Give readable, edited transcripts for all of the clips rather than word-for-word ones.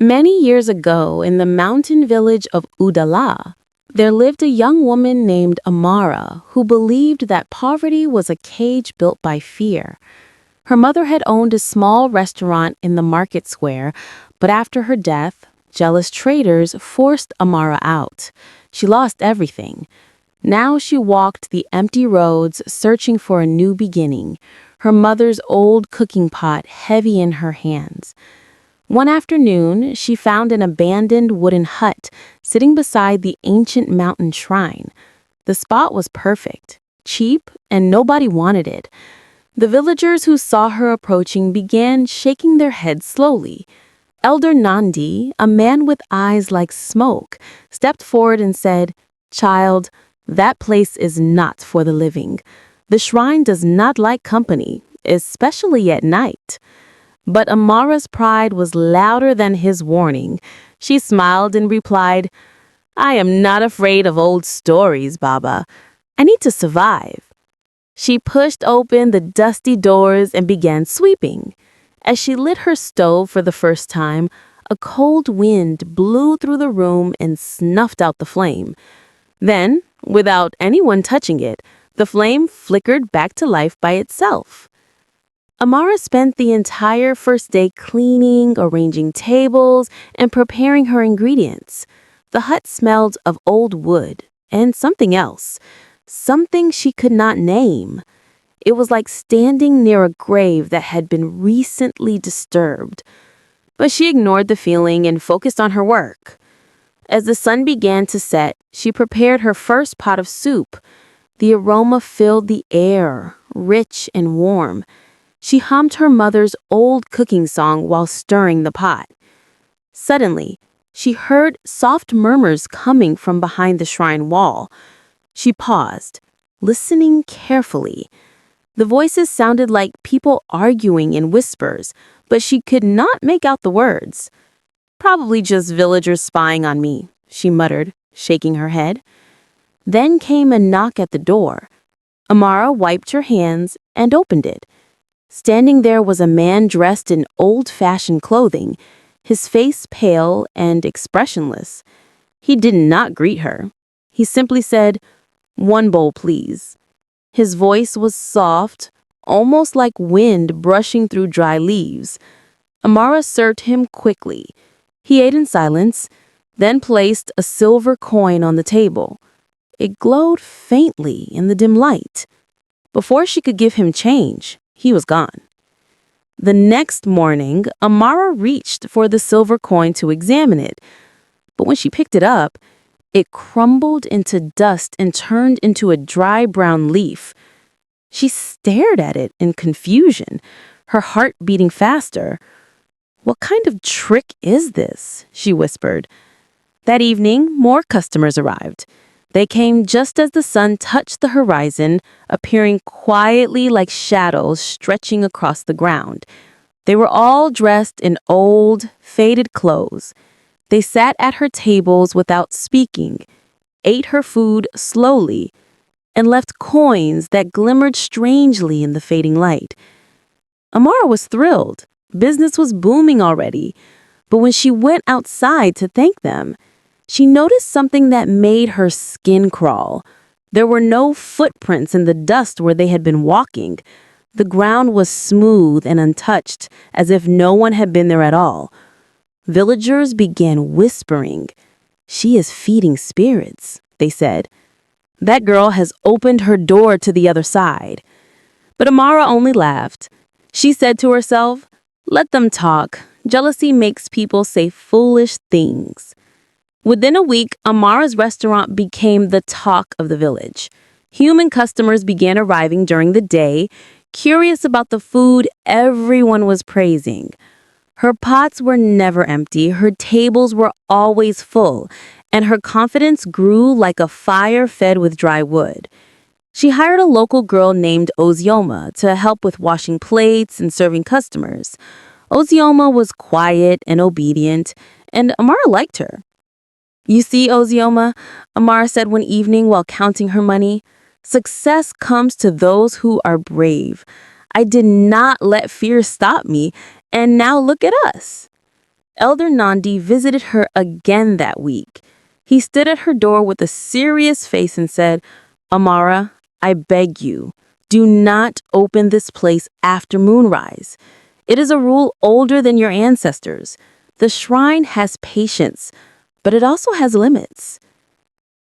Many years ago, in the mountain village of Udala, there lived a young woman named Amara who believed that poverty was a cage built by fear. Her mother had owned a small restaurant in the market square, but after her death, jealous traders forced Amara out. She lost everything. Now she walked the empty roads searching for a new beginning, her mother's old cooking pot heavy in her hands. One afternoon, she found an abandoned wooden hut sitting beside the ancient mountain shrine. The spot was perfect, cheap, and nobody wanted it. The villagers who saw her approaching began shaking their heads slowly. Elder Nandi, a man with eyes like smoke, stepped forward and said, "Child, that place is not for the living. The shrine does not like company, especially at night." But Amara's pride was louder than his warning. She smiled and replied, "I am not afraid of old stories, Baba. I need to survive." She pushed open the dusty doors and began sweeping. As she lit her stove for the first time, a cold wind blew through the room and snuffed out the flame. Then, without anyone touching it, the flame flickered back to life by itself. Amara spent the entire first day cleaning, arranging tables, and preparing her ingredients. The hut smelled of old wood and something else, something she could not name. It was like standing near a grave that had been recently disturbed. But she ignored the feeling and focused on her work. As the sun began to set, she prepared her first pot of soup. The aroma filled the air, rich and warm. She hummed her mother's old cooking song while stirring the pot. Suddenly, she heard soft murmurs coming from behind the shrine wall. She paused, listening carefully. The voices sounded like people arguing in whispers, but she could not make out the words. "Probably just villagers spying on me," she muttered, shaking her head. Then came a knock at the door. Amara wiped her hands and opened it. Standing there was a man dressed in old-fashioned clothing, his face pale and expressionless. He did not greet her. He simply said, "One bowl, please." His voice was soft, almost like wind brushing through dry leaves. Amara served him quickly. He ate in silence, then placed a silver coin on the table. It glowed faintly in the dim light. Before she could give him change, he was gone. The next morning, Amara reached for the silver coin to examine it. But when she picked it up, it crumbled into dust and turned into a dry brown leaf. She stared at it in confusion, her heart beating faster. "What kind of trick is this?" she whispered. That evening, more customers arrived. They came just as the sun touched the horizon, appearing quietly like shadows stretching across the ground. They were all dressed in old, faded clothes. They sat at her tables without speaking, ate her food slowly, and left coins that glimmered strangely in the fading light. Amara was thrilled. Business was booming already. But when she went outside to thank them, she noticed something that made her skin crawl. There were no footprints in the dust where they had been walking. The ground was smooth and untouched, as if no one had been there at all. Villagers began whispering. "She is feeding spirits," they said. "That girl has opened her door to the other side." But Amara only laughed. She said to herself, "Let them talk. Jealousy makes people say foolish things." Within a week, Amara's restaurant became the talk of the village. Human customers began arriving during the day, curious about the food everyone was praising. Her pots were never empty, her tables were always full, and her confidence grew like a fire fed with dry wood. She hired a local girl named Ozioma to help with washing plates and serving customers. Ozioma was quiet and obedient, and Amara liked her. "You see, Ozioma," Amara said one evening while counting her money, "success comes to those who are brave. I did not let fear stop me, and now look at us." Elder Nandi visited her again that week. He stood at her door with a serious face and said, "Amara, I beg you, do not open this place after moonrise. It is a rule older than your ancestors. The shrine has patience, but it also has limits."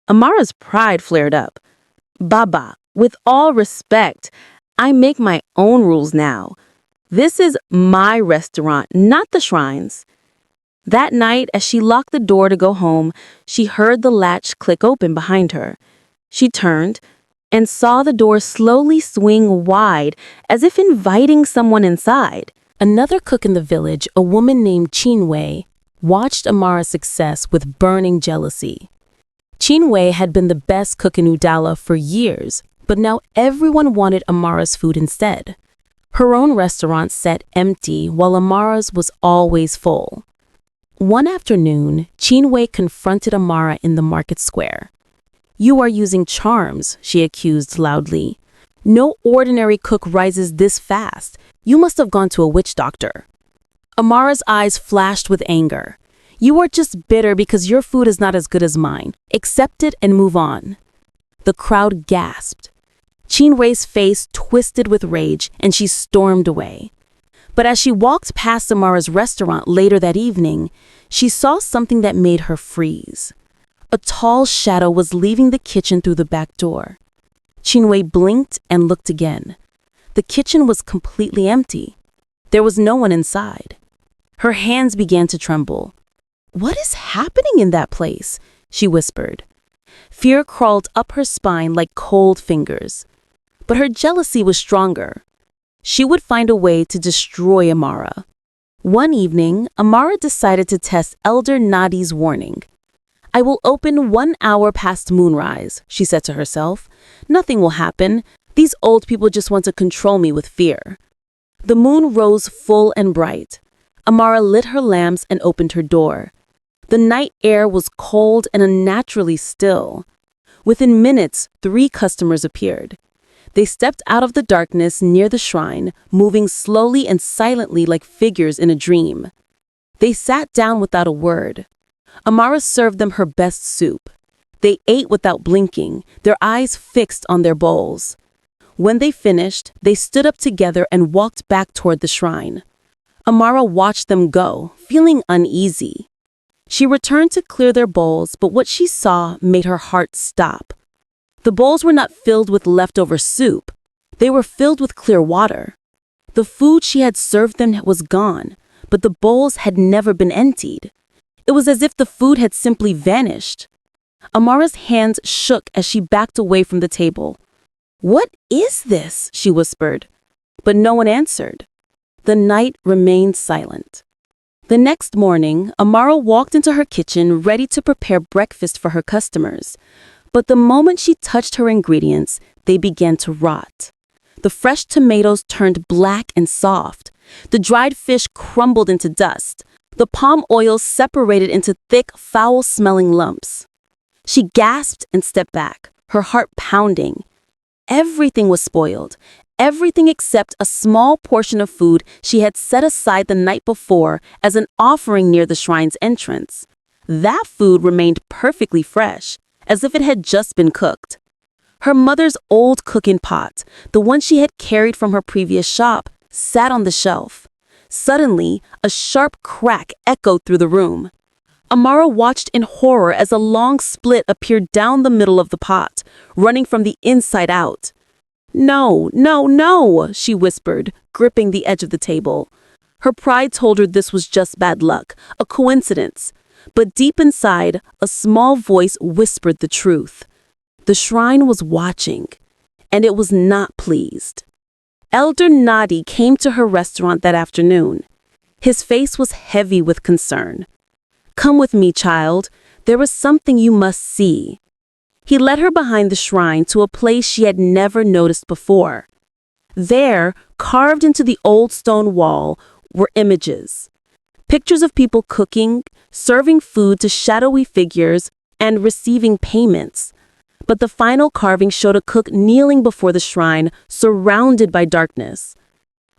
Amara's pride flared up. "Baba, with all respect, I make my own rules now. This is my restaurant, not the shrine's." That night, as she locked the door to go home, she heard the latch click open behind her. She turned and saw the door slowly swing wide, as if inviting someone inside. Another cook in the village, a woman named Chinwe, watched Amara's success with burning jealousy. Chinwe had been the best cook in Udala for years, but now everyone wanted Amara's food instead. Her own restaurant sat empty while Amara's was always full. One afternoon, Chinwe confronted Amara in the market square. "You are using charms," she accused loudly. "No ordinary cook rises this fast. You must have gone to a witch doctor." Amara's eyes flashed with anger. "You are just bitter because your food is not as good as mine. Accept it and move on." The crowd gasped. Chinwe's face twisted with rage, and she stormed away. But as she walked past Amara's restaurant later that evening, she saw something that made her freeze. A tall shadow was leaving the kitchen through the back door. Chinwe blinked and looked again. The kitchen was completely empty. There was no one inside. Her hands began to tremble. "What is happening in that place?" she whispered. Fear crawled up her spine like cold fingers. But her jealousy was stronger. She would find a way to destroy Amara. One evening, Amara decided to test Elder Nadi's warning. "I will open 1 hour past moonrise," she said to herself. "Nothing will happen. These old people just want to control me with fear." The moon rose full and bright. Amara lit her lamps and opened her door. The night air was cold and unnaturally still. Within minutes, 3 customers appeared. They stepped out of the darkness near the shrine, moving slowly and silently like figures in a dream. They sat down without a word. Amara served them her best soup. They ate without blinking, their eyes fixed on their bowls. When they finished, they stood up together and walked back toward the shrine. Amara watched them go, feeling uneasy. She returned to clear their bowls, but what she saw made her heart stop. The bowls were not filled with leftover soup. They were filled with clear water. The food she had served them was gone, but the bowls had never been emptied. It was as if the food had simply vanished. Amara's hands shook as she backed away from the table. "What is this?" she whispered. But no one answered. The night remained silent. The next morning, Amara walked into her kitchen ready to prepare breakfast for her customers. But the moment she touched her ingredients, they began to rot. The fresh tomatoes turned black and soft. The dried fish crumbled into dust. The palm oil separated into thick, foul-smelling lumps. She gasped and stepped back, her heart pounding. Everything was spoiled, everything except a small portion of food she had set aside the night before as an offering near the shrine's entrance. That food remained perfectly fresh, as if it had just been cooked. Her mother's old cooking pot, the one she had carried from her previous shop, sat on the shelf. Suddenly, a sharp crack echoed through the room. Amara watched in horror as a long split appeared down the middle of the pot, running from the inside out. "No, no, no," she whispered, gripping the edge of the table. Her pride told her this was just bad luck, a coincidence. But deep inside, a small voice whispered the truth. The shrine was watching, and it was not pleased. Elder Nadi came to her restaurant that afternoon. His face was heavy with concern. "Come with me, child. There is something you must see." He led her behind the shrine to a place she had never noticed before. There, carved into the old stone wall, were images. Pictures of people cooking, serving food to shadowy figures, and receiving payments. But the final carving showed a cook kneeling before the shrine, surrounded by darkness.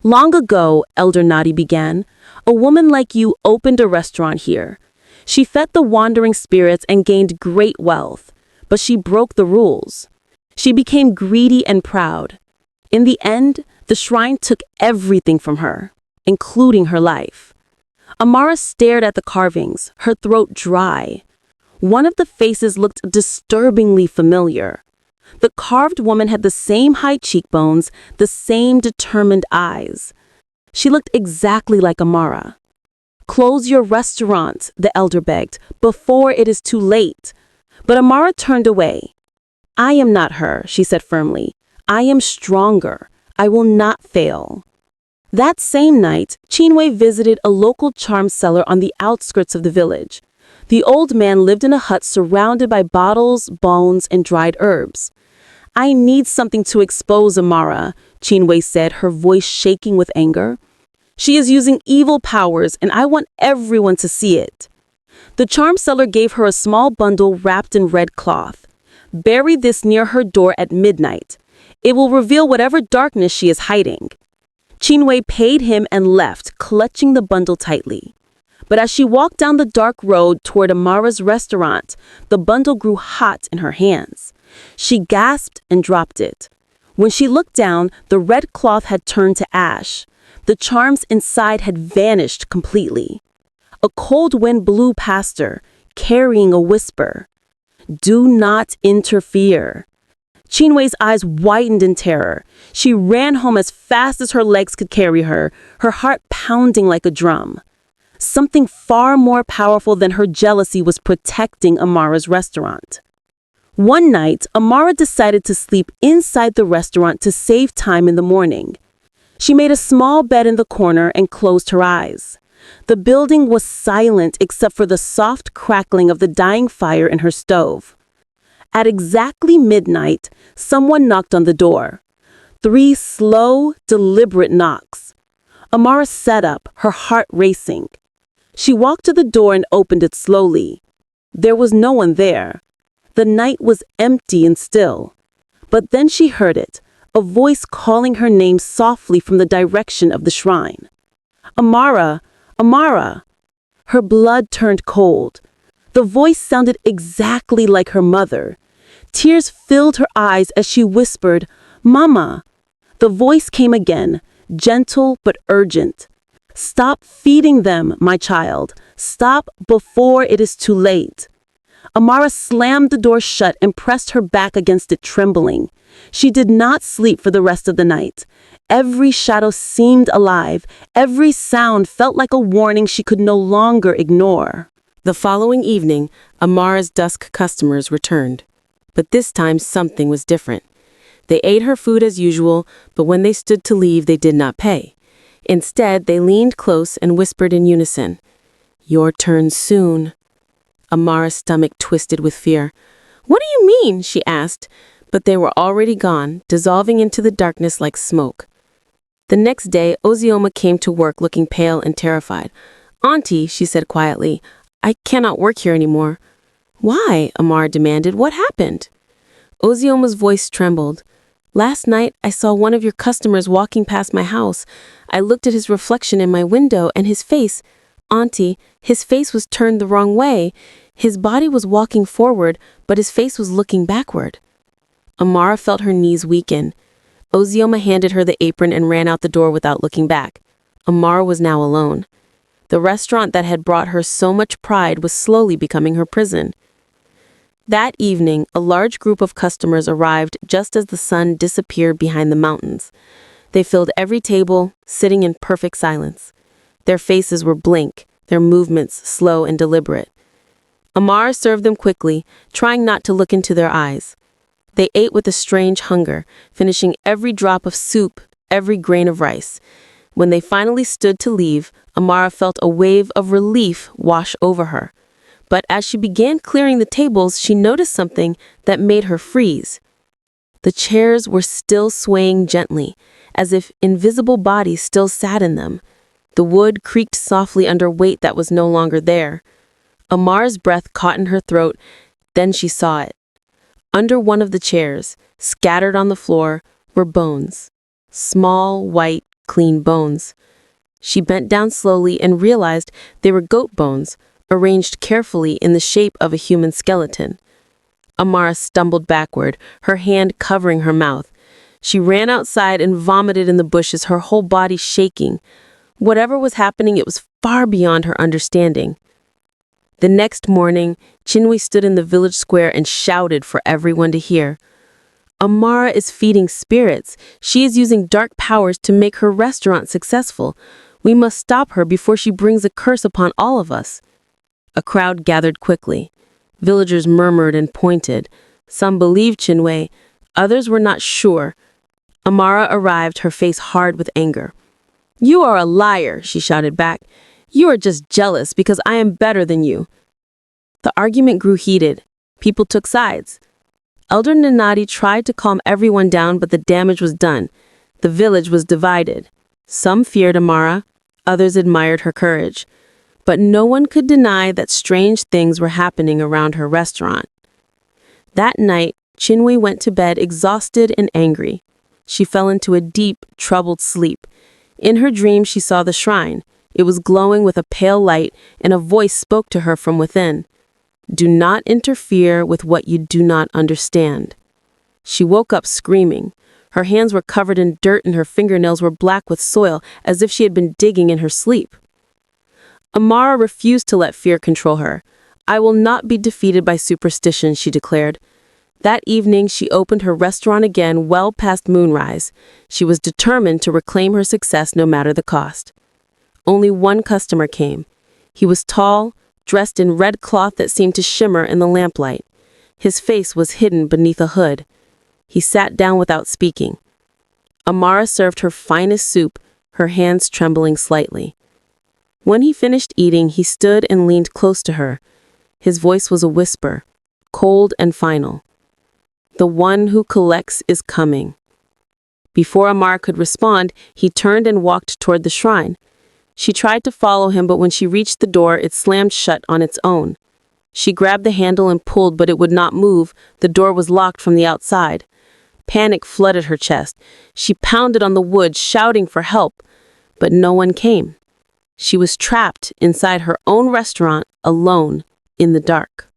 Long ago, Elder Nadi began, a woman like you opened a restaurant here. She fed the wandering spirits and gained great wealth, but she broke the rules. She became greedy and proud. In the end, the shrine took everything from her, including her life. Amara stared at the carvings, her throat dry. One of the faces looked disturbingly familiar. The carved woman had the same high cheekbones, the same determined eyes. She looked exactly like Amara. "Close your restaurant," the elder begged, "before it is too late." But Amara turned away. "I am not her," she said firmly. "I am stronger. I will not fail." That same night, Chinwe visited a local charm seller on the outskirts of the village. The old man lived in a hut surrounded by bottles, bones, and dried herbs. "I need something to expose Amara," Chinwe said, her voice shaking with anger. "She is using evil powers, and I want everyone to see it." The charm seller gave her a small bundle wrapped in red cloth. "Bury this near her door at midnight. It will reveal whatever darkness she is hiding." Chinwe paid him and left, clutching the bundle tightly. But as she walked down the dark road toward Amara's restaurant, the bundle grew hot in her hands. She gasped and dropped it. When she looked down, the red cloth had turned to ash. The charms inside had vanished completely. A cold wind blew past her, carrying a whisper. "Do not interfere." Chinwe's eyes widened in terror. She ran home as fast as her legs could carry her, her heart pounding like a drum. Something far more powerful than her jealousy was protecting Amara's restaurant. One night, Amara decided to sleep inside the restaurant to save time in the morning. She made a small bed in the corner and closed her eyes. The building was silent except for the soft crackling of the dying fire in her stove. At exactly midnight, someone knocked on the door. 3 slow, deliberate knocks. Amara sat up, her heart racing. She walked to the door and opened it slowly. There was no one there. The night was empty and still. But then she heard it, a voice calling her name softly from the direction of the shrine. "Amara! Amara!" Her blood turned cold. The voice sounded exactly like her mother. Tears filled her eyes as she whispered, "Mama." The voice came again, gentle but urgent. "Stop feeding them, my child. Stop before it is too late." Amara slammed the door shut and pressed her back against it, trembling. She did not sleep for the rest of the night. Every shadow seemed alive. Every sound felt like a warning she could no longer ignore. The following evening, Amara's dusk customers returned. But this time something was different. They ate her food as usual, but when they stood to leave, they did not pay. Instead, they leaned close and whispered in unison, "Your turn soon." Amara's stomach twisted with fear. "What do you mean?" she asked, but they were already gone, dissolving into the darkness like smoke. The next day, Ozioma came to work looking pale and terrified. "Auntie," she said quietly, "I cannot work here anymore." "Why?" Amara demanded. "What happened?" Ozioma's voice trembled. "Last night, I saw one of your customers walking past my house. I looked at his reflection in my window, and his face, Auntie, his face was turned the wrong way. His body was walking forward, but his face was looking backward." Amara felt her knees weaken. Ozioma handed her the apron and ran out the door without looking back. Amara was now alone. The restaurant that had brought her so much pride was slowly becoming her prison. That evening, a large group of customers arrived just as the sun disappeared behind the mountains. They filled every table, sitting in perfect silence. Their faces were blank, their movements slow and deliberate. Amara served them quickly, trying not to look into their eyes. They ate with a strange hunger, finishing every drop of soup, every grain of rice. When they finally stood to leave, Amara felt a wave of relief wash over her. But as she began clearing the tables, she noticed something that made her freeze. The chairs were still swaying gently, as if invisible bodies still sat in them. The wood creaked softly under weight that was no longer there. Amara's breath caught in her throat, then she saw it. Under one of the chairs, scattered on the floor, were bones. Small, white, clean bones. She bent down slowly and realized they were goat bones, arranged carefully in the shape of a human skeleton. Amara stumbled backward, her hand covering her mouth. She ran outside and vomited in the bushes, her whole body shaking. Whatever was happening, it was far beyond her understanding. The next morning, Chinwe stood in the village square and shouted for everyone to hear. Amara is feeding spirits. She is using dark powers to make her restaurant successful. We must stop her before she brings a curse upon all of us. A crowd gathered quickly. Villagers murmured and pointed. Some believed Chinwe, others were not sure. Amara arrived, her face hard with anger. You are a liar, she shouted back. You are just jealous because I am better than you. The argument grew heated. People took sides. Elder Nanadi tried to calm everyone down, but the damage was done. The village was divided. Some feared Amara, others admired her courage. But no one could deny that strange things were happening around her restaurant. That night, Chinwe went to bed exhausted and angry. She fell into a deep, troubled sleep. In her dream, she saw the shrine. It was glowing with a pale light, and a voice spoke to her from within. Do not interfere with what you do not understand. She woke up screaming. Her hands were covered in dirt and her fingernails were black with soil, as if she had been digging in her sleep. Amara refused to let fear control her. I will not be defeated by superstition, she declared. That evening, she opened her restaurant again well past moonrise. She was determined to reclaim her success no matter the cost. Only one customer came. He was tall, dressed in red cloth that seemed to shimmer in the lamplight. His face was hidden beneath a hood. He sat down without speaking. Amara served her finest soup, her hands trembling slightly. When he finished eating, he stood and leaned close to her. His voice was a whisper, cold and final. The one who collects is coming. Before Amara could respond, he turned and walked toward the shrine. She tried to follow him, but when she reached the door, it slammed shut on its own. She grabbed the handle and pulled, but it would not move. The door was locked from the outside. Panic flooded her chest. She pounded on the wood, shouting for help, but no one came. She was trapped inside her own restaurant, alone, in the dark.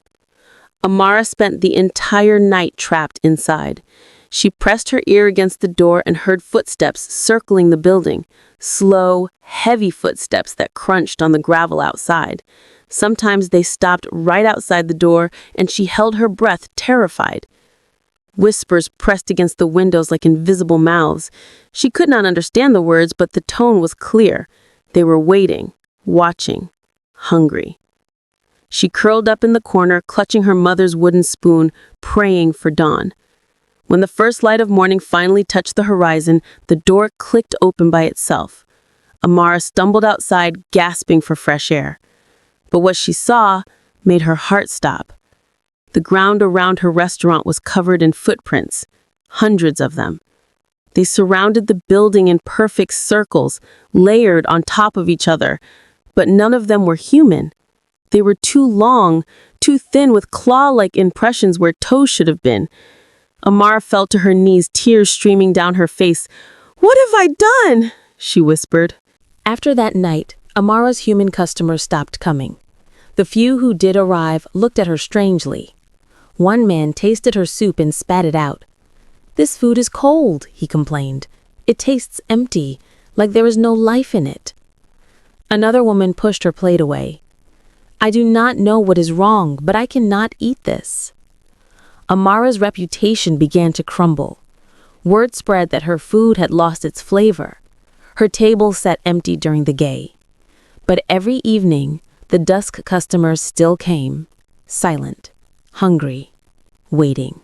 Amara spent the entire night trapped inside. She pressed her ear against the door and heard footsteps circling the building, slow, heavy footsteps that crunched on the gravel outside. Sometimes they stopped right outside the door, and she held her breath, terrified. Whispers pressed against the windows like invisible mouths. She could not understand the words, but the tone was clear. They were waiting, watching, hungry. She curled up in the corner, clutching her mother's wooden spoon, praying for dawn. When the first light of morning finally touched the horizon, the door clicked open by itself. Amara stumbled outside, gasping for fresh air. But what she saw made her heart stop. The ground around her restaurant was covered in footprints, hundreds of them. They surrounded the building in perfect circles, layered on top of each other, but none of them were human. They were too long, too thin, with claw-like impressions where toes should have been. Amara fell to her knees, tears streaming down her face. "What have I done?" she whispered. After that night, Amara's human customers stopped coming. The few who did arrive looked at her strangely. One man tasted her soup and spat it out. "This food is cold," he complained. "It tastes empty, like there is no life in it." Another woman pushed her plate away. "I do not know what is wrong, but I cannot eat this." Amara's reputation began to crumble. Word spread that her food had lost its flavor. Her table sat empty during the gay. But every evening, the dusk customers still came, silent, hungry, waiting.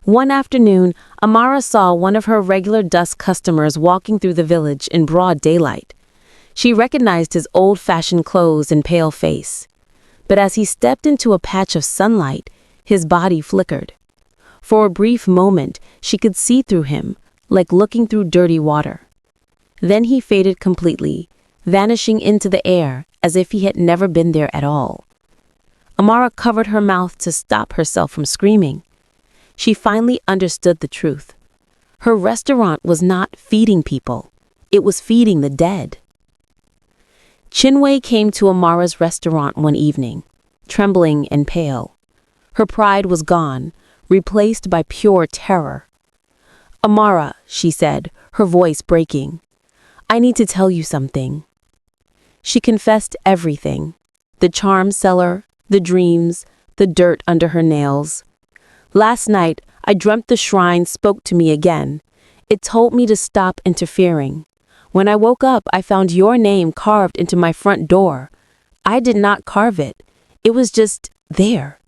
One afternoon, Amara saw one of her regular dusk customers walking through the village in broad daylight. She recognized his old-fashioned clothes and pale face. But as he stepped into a patch of sunlight, his body flickered. For a brief moment, she could see through him, like looking through dirty water. Then he faded completely, vanishing into the air as if he had never been there at all. Amara covered her mouth to stop herself from screaming. She finally understood the truth. Her restaurant was not feeding people. It was feeding the dead. Chinwe came to Amara's restaurant one evening, trembling and pale. Her pride was gone, replaced by pure terror. "Amara," she said, her voice breaking, "I need to tell you something." She confessed everything: the charm cellar, the dreams, the dirt under her nails. "Last night, I dreamt the shrine spoke to me again. It told me to stop interfering. When I woke up, I found your name carved into my front door. I did not carve it. It was just there."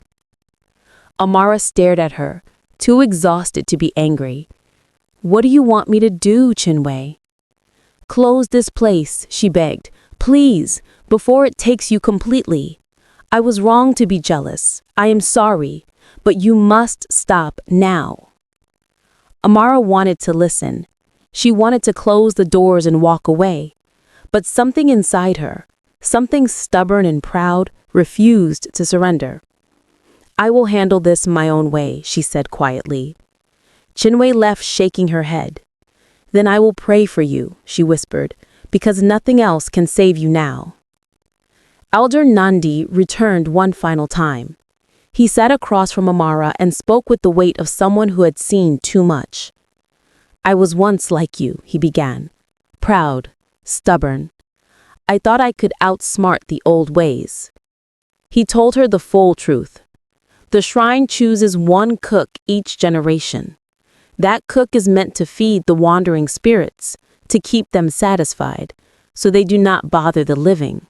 Amara stared at her, too exhausted to be angry. "What do you want me to do, Chinwe?" "Close this place," she begged. "Please, before it takes you completely. I was wrong to be jealous. I am sorry, but you must stop now." Amara wanted to listen. She wanted to close the doors and walk away. But something inside her, something stubborn and proud, refused to surrender. "I will handle this my own way," she said quietly. Chinwe left, shaking her head. "Then I will pray for you," she whispered, "because nothing else can save you now." Elder Nandi returned one final time. He sat across from Amara and spoke with the weight of someone who had seen too much. "I was once like you," he began. "Proud, stubborn. I thought I could outsmart the old ways." He told her the full truth. The shrine chooses one cook each generation. That cook is meant to feed the wandering spirits, to keep them satisfied, so they do not bother the living.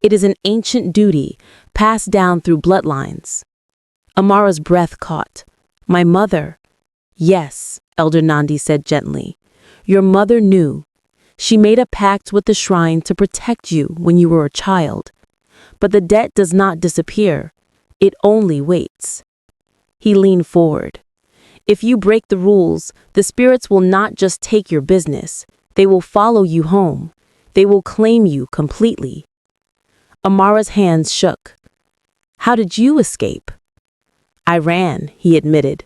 It is an ancient duty, passed down through bloodlines. Amara's breath caught. "My mother." "Yes," Elder Nandi said gently. "Your mother knew. She made a pact with the shrine to protect you when you were a child. But the debt does not disappear. It only waits." He leaned forward. "If you break the rules, the spirits will not just take your business. They will follow you home. They will claim you completely." Amara's hands shook. "How did you escape?" "I ran," he admitted.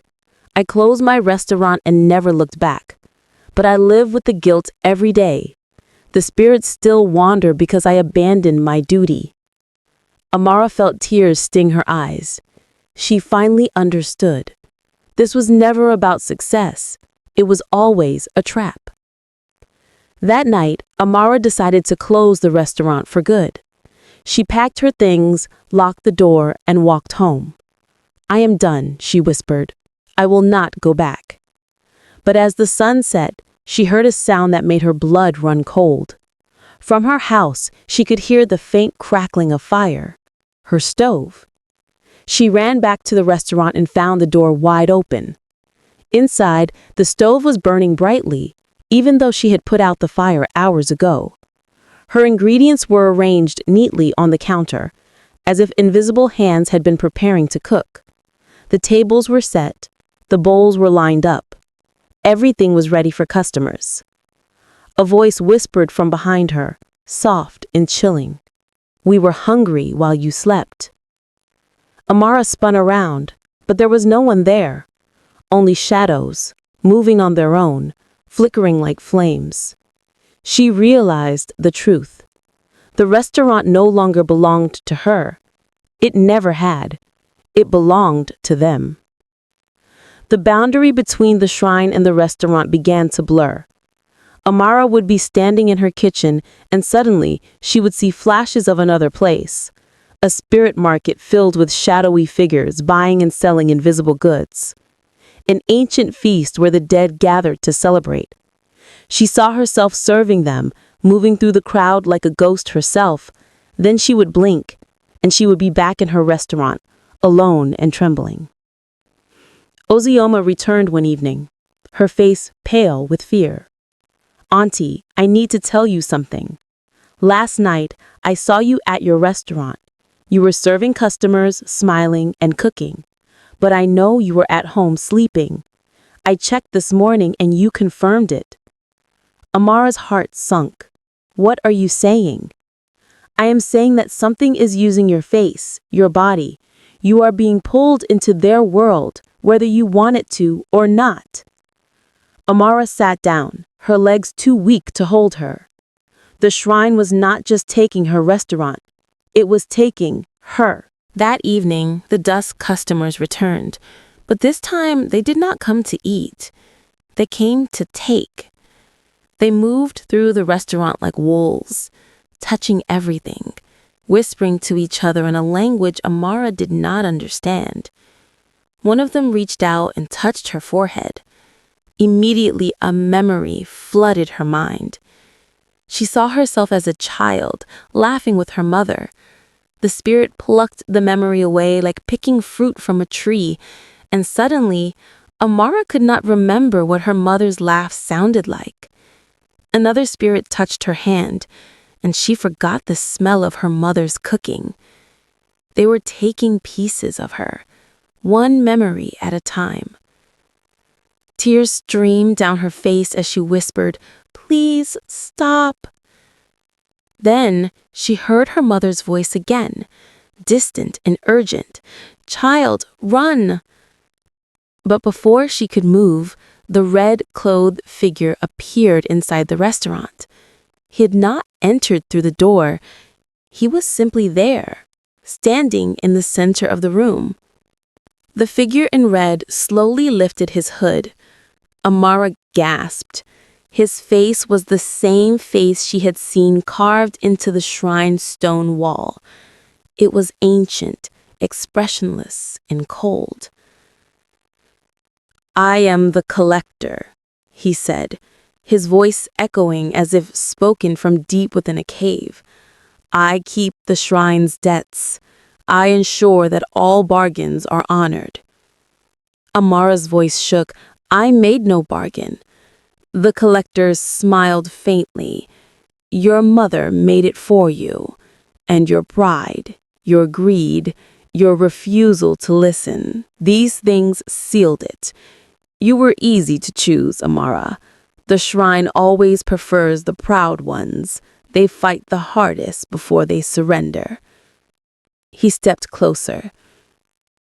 "I closed my restaurant and never looked back. But I live with the guilt every day. The spirits still wander because I abandoned my duty." Amara felt tears sting her eyes. She finally understood. This was never about success. It was always a trap. That night, Amara decided to close the restaurant for good. She packed her things, locked the door, and walked home. "I am done," she whispered. "I will not go back." But as the sun set, she heard a sound that made her blood run cold. From her house, she could hear the faint crackling of fire. Her stove. She ran back to the restaurant and found the door wide open. Inside, the stove was burning brightly, even though she had put out the fire hours ago. Her ingredients were arranged neatly on the counter, as if invisible hands had been preparing to cook. The tables were set, the bowls were lined up. Everything was ready for customers. A voice whispered from behind her, soft and chilling. "We were hungry while you slept." Amara spun around, but there was no one there. Only shadows, moving on their own, flickering like flames. She realized the truth. The restaurant no longer belonged to her. It never had. It belonged to them. The boundary between the shrine and the restaurant began to blur. Amara would be standing in her kitchen, and suddenly she would see flashes of another place. A spirit market filled with shadowy figures buying and selling invisible goods. An ancient feast where the dead gathered to celebrate. She saw herself serving them, moving through the crowd like a ghost herself. Then she would blink, and she would be back in her restaurant, alone and trembling. Ozioma returned one evening, her face pale with fear. "Auntie, I need to tell you something. Last night, I saw you at your restaurant. You were serving customers, smiling, and cooking. But I know you were at home sleeping. I checked this morning and you confirmed it." Amara's heart sunk. "What are you saying?" "I am saying that something is using your face, your body. You are being pulled into their world, whether you want it to or not." Amara sat down, her legs too weak to hold her. The shrine was not just taking her restaurant, it was taking her. That evening, the dusk customers returned, but this time they did not come to eat. They came to take. They moved through the restaurant like wolves, touching everything, whispering to each other in a language Amara did not understand. One of them reached out and touched her forehead. Immediately, a memory flooded her mind. She saw herself as a child, laughing with her mother. The spirit plucked the memory away like picking fruit from a tree, and suddenly, Amara could not remember what her mother's laugh sounded like. Another spirit touched her hand, and she forgot the smell of her mother's cooking. They were taking pieces of her, one memory at a time. Tears streamed down her face as she whispered, "Please stop." Then she heard her mother's voice again, distant and urgent. "Child, run!" But before she could move, the red-clothed figure appeared inside the restaurant. He had not entered through the door. He was simply there, standing in the center of the room. The figure in red slowly lifted his hood. Amara gasped. His face was the same face she had seen carved into the shrine's stone wall. It was ancient, expressionless, and cold. "I am the collector," he said, his voice echoing as if spoken from deep within a cave. "I keep the shrine's debts. I ensure that all bargains are honored." Amara's voice shook. "I made no bargain." The collector smiled faintly. "Your mother made it for you, and your pride, your greed, your refusal to listen, these things sealed it. You were easy to choose, Amara. The shrine always prefers the proud ones. They fight the hardest before they surrender." He stepped closer.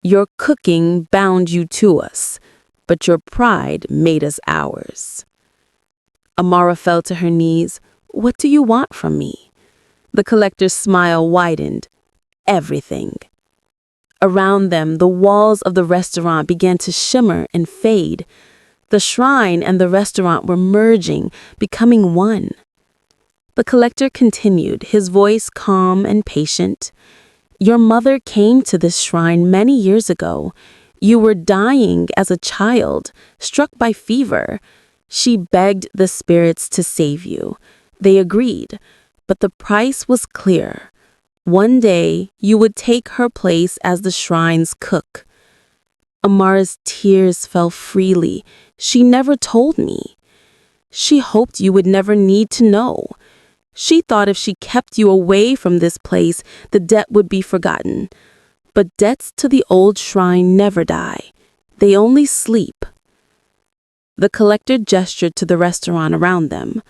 "Your cooking bound you to us, but your pride made us ours." Amara fell to her knees. "What do you want from me?" The collector's smile widened. "Everything." Around them, the walls of the restaurant began to shimmer and fade. The shrine and the restaurant were merging, becoming one. The collector continued, his voice calm and patient. "Your mother came to this shrine many years ago. You were dying as a child, struck by fever. She begged the spirits to save you. They agreed, but the price was clear. One day, you would take her place as the shrine's cook." Amara's tears fell freely. "She never told me. She hoped you would never need to know. She thought if she kept you away from this place, the debt would be forgotten. But debts to the old shrine never die. They only sleep." The collector gestured to the restaurant around them.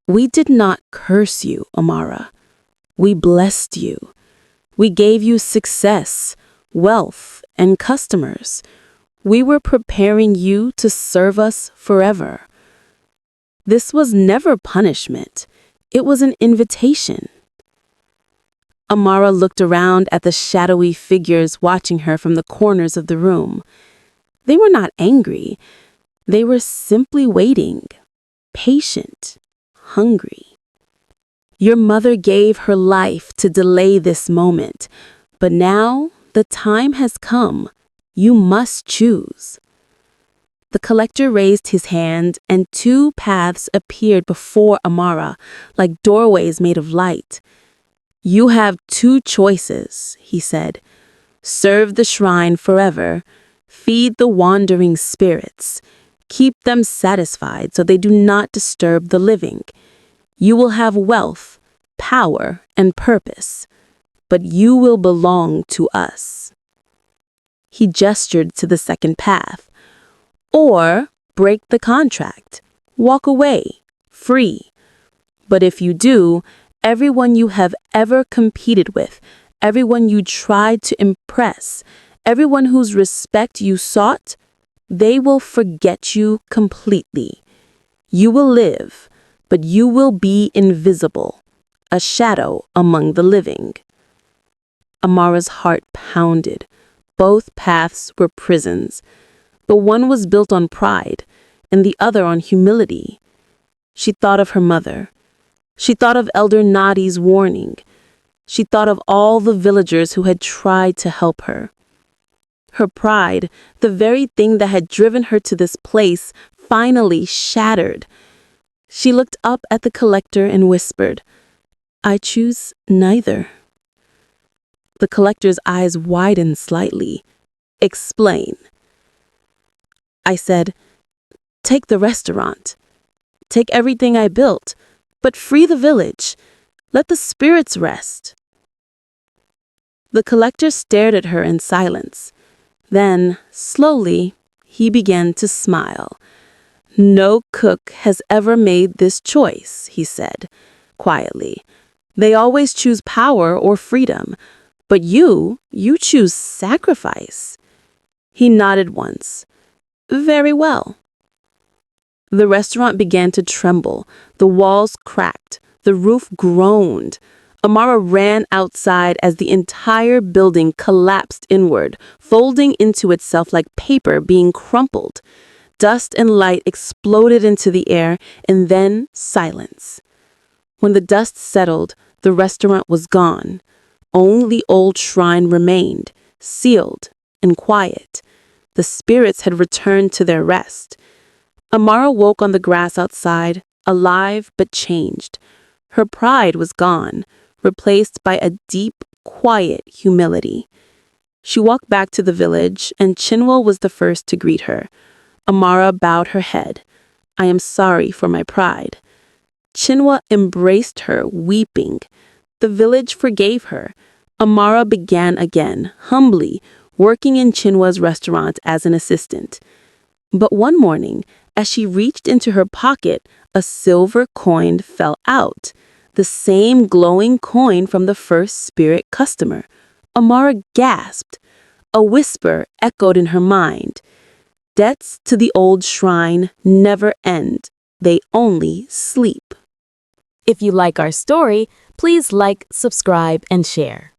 "We did not curse you, Amara. We blessed you. We gave you success, wealth, and customers. We were preparing you to serve us forever. This was never punishment. It was an invitation." Amara looked around at the shadowy figures watching her from the corners of the room. They were not angry. They were simply waiting, patient, hungry. Your mother gave her life to delay this moment, but now the time has come. You must choose. The collector raised his hand, and two paths appeared before Amara, like doorways made of light. "You have two choices," he said. "Serve the shrine forever. Feed the wandering spirits. Keep them satisfied so they do not disturb the living. You will have wealth, power, and purpose, but you will belong to us." He gestured to the second path. "Or break the contract. Walk away, free. But if you do, everyone you have ever competed with, everyone you tried to impress, everyone whose respect you sought, They will forget you completely. You will live, but you will be invisible, a shadow among the living. Amara's heart pounded. Both paths were prisons, but one was built on pride and the other on humility. She thought of her mother. She thought of Elder Nadi's warning. She thought of all the villagers who had tried to help her. Her pride, the very thing that had driven her to this place, finally shattered. She looked up at the collector and whispered, "I choose neither." The collector's eyes widened slightly. "Explain." I said, "Take the restaurant. Take everything I built, but free the village. Let the spirits rest." The collector stared at her in silence. Then, slowly, he began to smile. "No cook has ever made this choice," he said, quietly. "They always choose power or freedom, but you choose sacrifice." He nodded once. "Very well." The restaurant began to tremble. The walls cracked. The roof groaned. Amara ran outside as the entire building collapsed inward, folding into itself like paper being crumpled. Dust and light exploded into the air, and then silence. When the dust settled, the restaurant was gone. Only the old shrine remained, sealed and quiet. The spirits had returned to their rest. Amara woke on the grass outside, alive but changed. Her pride was gone, replaced by a deep, quiet humility. She walked back to the village, and Chinua was the first to greet her. Amara bowed her head. "I am sorry for my pride." Chinua embraced her, weeping. The village forgave her. Amara began again, humbly, working in Chinua's restaurant as an assistant. But one morning, as she reached into her pocket, a silver coin fell out. The same glowing coin from the first spirit customer. Amara gasped. A whisper echoed in her mind. Debts to the old shrine never end. They only sleep. If you like our story, please like, subscribe, and share.